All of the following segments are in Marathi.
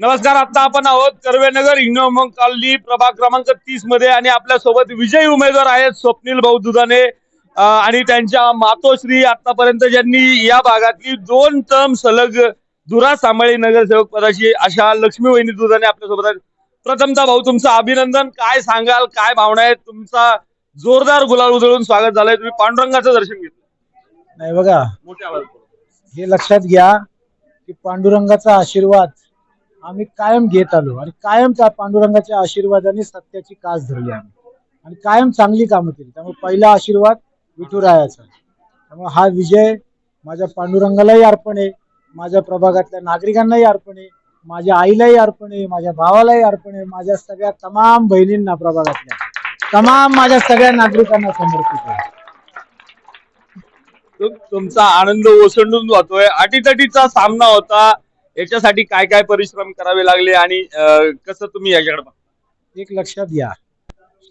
नमस्कार. आता आपण आहोत कर्वेनगर हिंगणगाव कॉलनी प्रभाग क्रमांक 30 मध्ये आणि आपल्या सोबत विजयी उमेदवार आहेत स्वप्नील भाऊ दुधाने आणि त्यांच्या मातोश्री आतापर्यंत ज्यांनी या भागातली 2 टर्म सलग धुरा सांभाळी नगरसेवक पदाची अशा लक्ष्मी वहिनी दुधाने आपल्या सोबत आहेत. प्रथमतः भाऊ तुमचं अभिनंदन. काय सांगाल, काय भावना आहेत? तुमचा जोरदार गुलाल उधळून स्वागत झालंय. तुम्ही पांडुरंगाचं दर्शन घेतलं. नाही बघा, मोठ्या आवाज हे लक्षात घ्या की पांडुरंगाचा आशीर्वाद आम्ही कायम घेत आलो आणि कायम त्या पांडुरंगाच्या आशीर्वादाने सत्याची कास धरली आम्ही आणि कायम चांगली कामं केली. त्यामुळे पहिला आशीर्वाद विठुरायाचा. त्यामुळे हा विजय माझ्या पांडुरंगालाही अर्पण आहे, माझ्या प्रभागातल्या नागरिकांनाही अर्पण आहे, माझ्या आईलाही अर्पण आहे, माझ्या भावालाही अर्पण आहे, माझ्या सगळ्या तमाम बहिणींना, प्रभागातल्या तमाम माझ्या सगळ्या नागरिकांना समर्पित आहे. तुमचा आनंद ओसंडून जातोय. अटीतटीचा सामना होता. याच्यासाठी काय काय परिश्रम करावे लागले आणि कसं तुम्ही याच्याकडे एक लक्षात घ्या,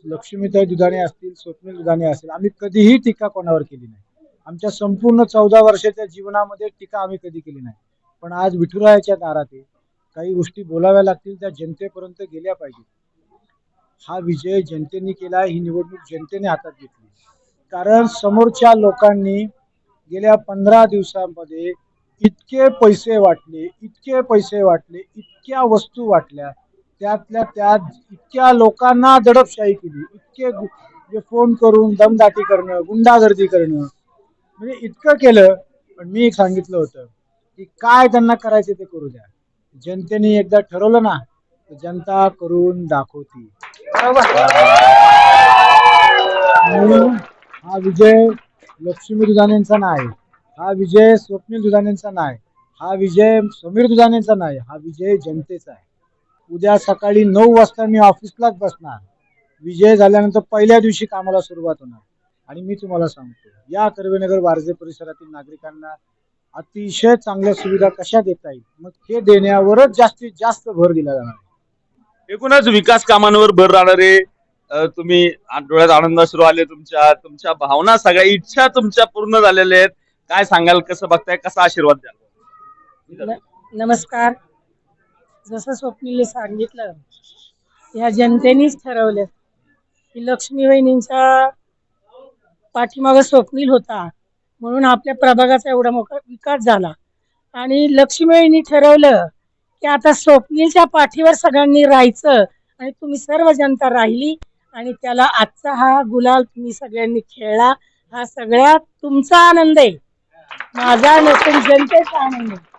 लक्ष्मीताई दुधाणे असतील, स्वप्नील दुधाणे असतील, आम्ही कधीही टीका कोणावर केली नाही. आमच्या संपूर्ण 14 वर्षाच्या जीवनामध्ये टीका आम्ही कधी केली नाही. पण आज विठुरायाच्या दारात आहे, काही गोष्टी बोलाव्या लागतील, त्या जनतेपर्यंत गेल्या पाहिजेत. हा विजय जनतेने केला, ही निवडणूक जनतेने हातात घेतली. कारण समोरच्या लोकांनी गेल्या 15 दिवसांमध्ये इतके पैसे वाटले, इतक्या वस्तू वाटल्या, त्यातल्या त्यात इतक्या लोकांना दडपशाही केली, इतके फोन करून दमदाटी करणं, गुंडागर्दी करणं, म्हणजे इतकं केलं. पण मी सांगितलं होतं की काय त्यांना करायचं ते करू द्या. जनतेने एकदा ठरवलं ना तर जनता करून दाखवती. हा विजय लक्ष्मी दुधाणेंचा नाही, हा विजय स्वप्नील दुधाणेंचा नाही, हा विजय समीर दुधाणेंचा नाही, हा विजय जनतेचा आहे. उद्या सकाळी 9 वाजता मी ऑफिसलाच बसणार. विजय झाल्यानंतर पहिल्या दिवशी कामाला सुरुवात होणार. आणि मी तुम्हाला सांगतो, या कर्वेनगर वारजे परिसरातील नागरिकांना अतिशय चांगल्या सुविधा कशा देता येईल, मग हे देण्यावरच जास्तीत जास्त भर दिला जाणार. एकूणच विकास कामांवर भर राहणारे तुम्ही डोळ्यात आनंदाश्रू आले. तुमच्या भावना, सगळ्या इच्छा तुमच्या पूर्ण झालेल्या आहेत. काय सांगाल, कसं बघताय, कसा आशीर्वाद द्याल? नमस्कार. जसं स्वप्नीलने सांगितलं, या जनतेनेच ठरवलं की लक्ष्मी वहिनींच्या पाठीमागे स्वप्नील होता म्हणून आपल्या प्रभागाचा एवढा मोठा विकास झाला. आणि लक्ष्मी वहिनी ठरवलं की आता स्वप्नीलच्या पाठीवर सगळ्यांनी राहायचं आणि तुम्ही सर्व जनता राहिली आणि त्याला आजचा हा गुलाल तुम्ही सगळ्यांनी खेळला. हा सगळ्यात तुमचा आनंद आहे, माझा नसून जनतेचा आनंद आहे.